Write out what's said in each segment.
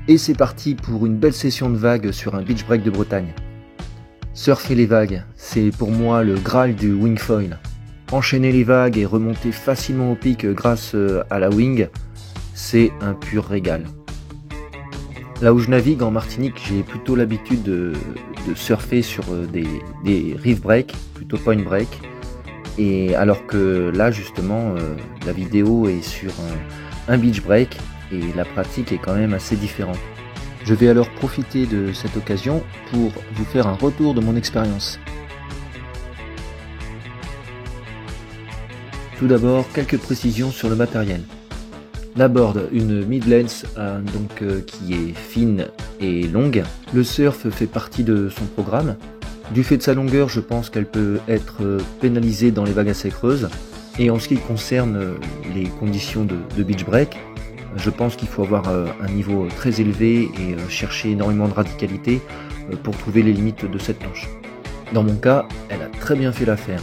Et c'est parti pour une belle session de vagues sur un beach break de Bretagne. Surfer les vagues, c'est pour moi le graal du wing foil. Enchaîner les vagues et remonter facilement au pic grâce à la wing, c'est un pur régal. Là où je navigue en Martinique, j'ai plutôt l'habitude de surfer sur des reef break, plutôt point break. Et alors que là justement, la vidéo est sur un beach break et la pratique est quand même assez différente. Je vais alors profiter de cette occasion pour vous faire un retour de mon expérience. Tout d'abord, quelques précisions sur le matériel. La board, une mid-length qui est fine et longue. Le surf fait partie de son programme. Du fait de sa longueur, je pense qu'elle peut être pénalisée dans les vagues assez creuses. Et en ce qui concerne les conditions de beach break, je pense qu'il faut avoir un niveau très élevé et chercher énormément de radicalité pour trouver les limites de cette planche. Dans mon cas, elle a très bien fait l'affaire.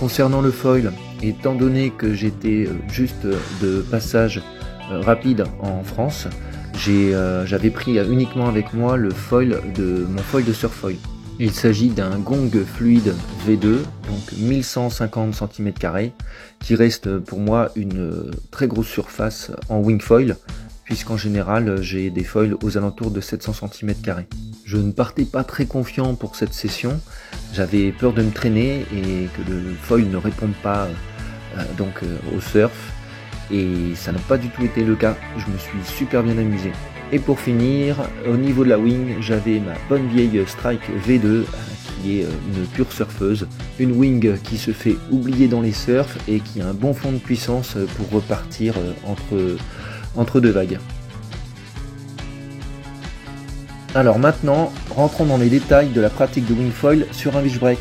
Concernant le foil, étant donné que j'étais juste de passage rapide en France, j'avais pris uniquement avec moi mon foil de surf foil. Il s'agit d'un gong fluide V2, donc 1150 cm², qui reste pour moi une très grosse surface en wing foil, puisqu'en général j'ai des foils aux alentours de 700 cm². Je ne partais pas très confiant pour cette session, j'avais peur de me traîner et que le foil ne réponde pas au surf, et ça n'a pas du tout été le cas, je me suis super bien amusé. Et pour finir, au niveau de la wing, j'avais ma bonne vieille Strike V2 qui est une pure surfeuse. Une wing qui se fait oublier dans les surfs et qui a un bon fond de puissance pour repartir entre deux vagues. Alors maintenant, rentrons dans les détails de la pratique de wing foil sur un beach break.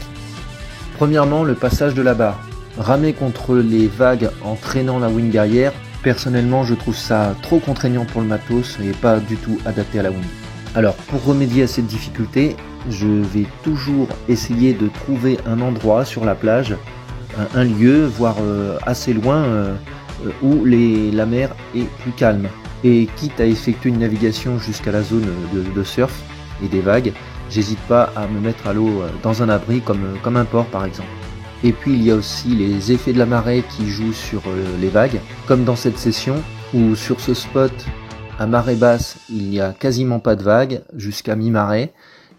Premièrement, le passage de la barre. Ramer contre les vagues en traînant la wing derrière. Personnellement, je trouve ça trop contraignant pour le matos et pas du tout adapté à la wing. Alors, pour remédier à cette difficulté, je vais toujours essayer de trouver un endroit sur la plage, un lieu, voire assez loin, où la mer est plus calme. Et quitte à effectuer une navigation jusqu'à la zone de surf et des vagues, j'hésite pas à me mettre à l'eau dans un abri comme un port par exemple. Et puis il y a aussi les effets de la marée qui jouent sur les vagues, comme dans cette session où sur ce spot à marée basse il n'y a quasiment pas de vagues jusqu'à mi-marée,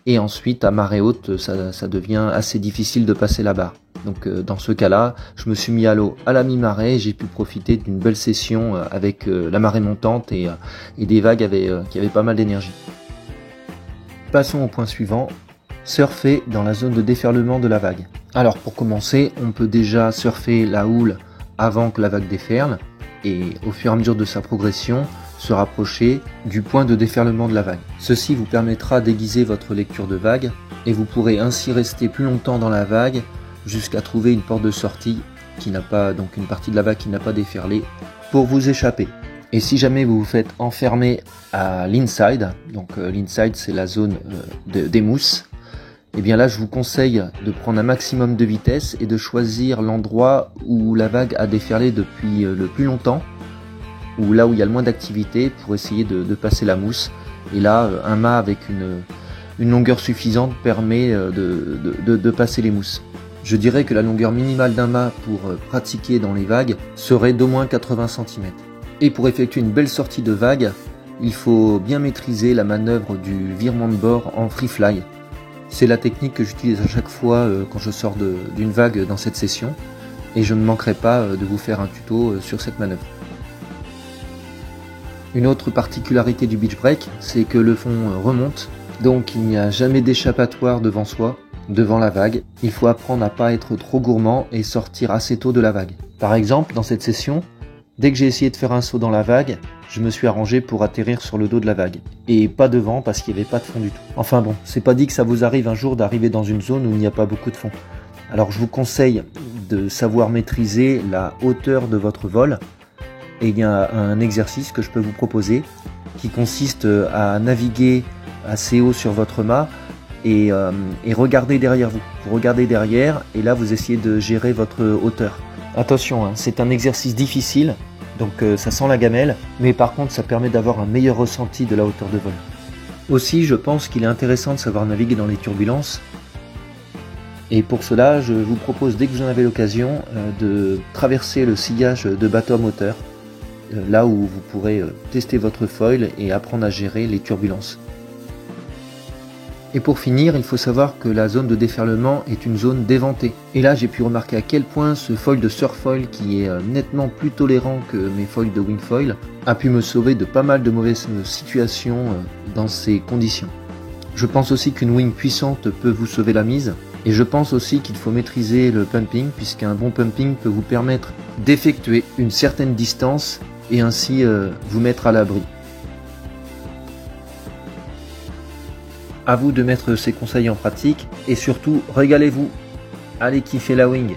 et ensuite à marée haute ça devient assez difficile de passer la barre. Donc dans ce cas-là, je me suis mis à l'eau à la mi-marée et j'ai pu profiter d'une belle session avec la marée montante et des vagues qui avaient pas mal d'énergie. Passons au point suivant. Surfer dans la zone de déferlement de la vague. Alors pour commencer, on peut déjà surfer la houle avant que la vague déferle et au fur et à mesure de sa progression, se rapprocher du point de déferlement de la vague. Ceci vous permettra d'aiguiser votre lecture de vague et vous pourrez ainsi rester plus longtemps dans la vague jusqu'à trouver une porte de sortie qui n'a pas, donc une partie de la vague qui n'a pas déferlé pour vous échapper. Et si jamais vous vous faites enfermer à l'inside, donc l'inside c'est la zone des mousses, et bien là je vous conseille de prendre un maximum de vitesse et de choisir l'endroit où la vague a déferlé depuis le plus longtemps, ou là où il y a le moins d'activité pour essayer de passer la mousse. Et là un mât avec une longueur suffisante permet de passer les mousses. Je dirais que la longueur minimale d'un mât pour pratiquer dans les vagues serait d'au moins 80 cm. Et pour effectuer une belle sortie de vague, il faut bien maîtriser la manœuvre du virement de bord en free fly. C'est la technique que j'utilise à chaque fois quand je sors d'une vague dans cette session, et je ne manquerai pas de vous faire un tuto sur cette manœuvre. Une autre particularité du beach break, c'est que le fond remonte, donc il n'y a jamais d'échappatoire devant soi, devant la vague. Il faut apprendre à pas être trop gourmand et sortir assez tôt de la vague. Par exemple, dans cette session, dès que j'ai essayé de faire un saut dans la vague, je me suis arrangé pour atterrir sur le dos de la vague. Et pas devant parce qu'il n'y avait pas de fond du tout. Enfin bon, c'est pas dit que ça vous arrive un jour d'arriver dans une zone où il n'y a pas beaucoup de fond. Alors je vous conseille de savoir maîtriser la hauteur de votre vol. Et il y a un exercice que je peux vous proposer qui consiste à naviguer assez haut sur votre mât et regarder derrière vous. Vous regardez derrière et là vous essayez de gérer votre hauteur. Attention, c'est un exercice difficile donc ça sent la gamelle, mais par contre ça permet d'avoir un meilleur ressenti de la hauteur de vol. Aussi, je pense qu'il est intéressant de savoir naviguer dans les turbulences, et pour cela, je vous propose, dès que vous en avez l'occasion, de traverser le sillage de bateau à moteur, là où vous pourrez tester votre foil et apprendre à gérer les turbulences. Et pour finir, il faut savoir que la zone de déferlement est une zone déventée. Et là, j'ai pu remarquer à quel point ce foil de surfoil, qui est nettement plus tolérant que mes foils de wingfoil, a pu me sauver de pas mal de mauvaises situations dans ces conditions. Je pense aussi qu'une wing puissante peut vous sauver la mise. Et je pense aussi qu'il faut maîtriser le pumping, puisqu'un bon pumping peut vous permettre d'effectuer une certaine distance et ainsi vous mettre à l'abri. À vous de mettre ces conseils en pratique et surtout, régalez-vous. Allez kiffer la wing.